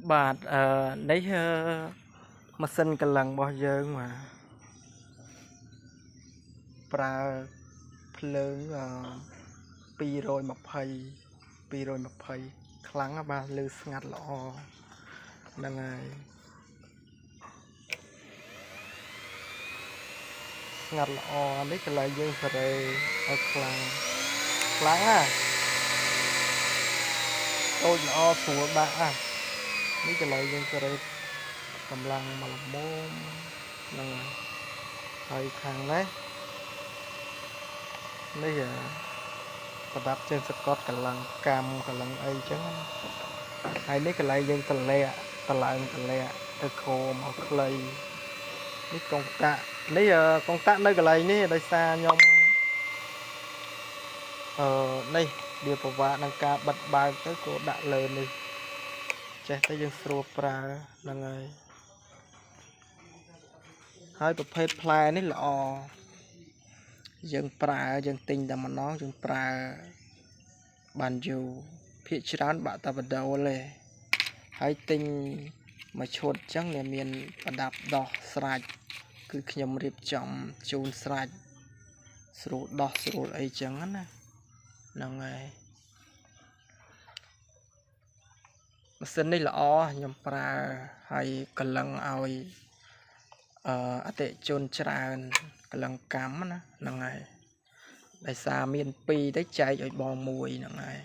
បាទនេះម៉ាស៊ីនកលឹងរបស់យើងមកប្រើភ្លើង220ខ្លាំងបាទលើស្ងាត់ល្អហ្នឹងហើយស្ងាត់ល្អនេះកន្លែងយើងសេរីឲ្យខ្លាំងណាដូចល្អស្រួលដាក់នេះកន្លែងយើងសេរីកម្លាំងមកល្មមហ្នឹងហើយខាងនេះប្រដាប់ជើងសកត់កម្លាំងកម្មកម្លាំងអីចឹងហើយនេះកន្លែងយើងតម្លាក់ទៅខោមកខ្លីនេះកងតាក់នេះកងតាក់នៅកន្លែងនេះដោយសារខ្ញុំនេះវាប្រវត្តិនឹងការបិទបើកទៅក៏ដាក់លើនេះចេះតែយើងស្រួលប្រើហ្នឹងហើយប្រភេទផ្លែនេះល្អយើងទិញតែម្ដងយើងប្រើបានយូរភាគច្រើនបាក់តែបដូលទេហើយទិញមួយឈុតចឹងវាមានប្រដាប់ដោះស្រាច់គឺខ្ញុំរៀបចំជូនស្រាច់ស្រួលដោះស្រួលអីចឹងណាហ្នឹងហើយម៉ាស៊ីននេះល្អខ្ញុំប្រើហើយកលឹងឲ្យអតិថិជនច្រើនកលឹងកម្មណាហ្នឹងហើយដោយសារមាន2ទៅចែកឲ្យបងមួយហ្នឹងហើយ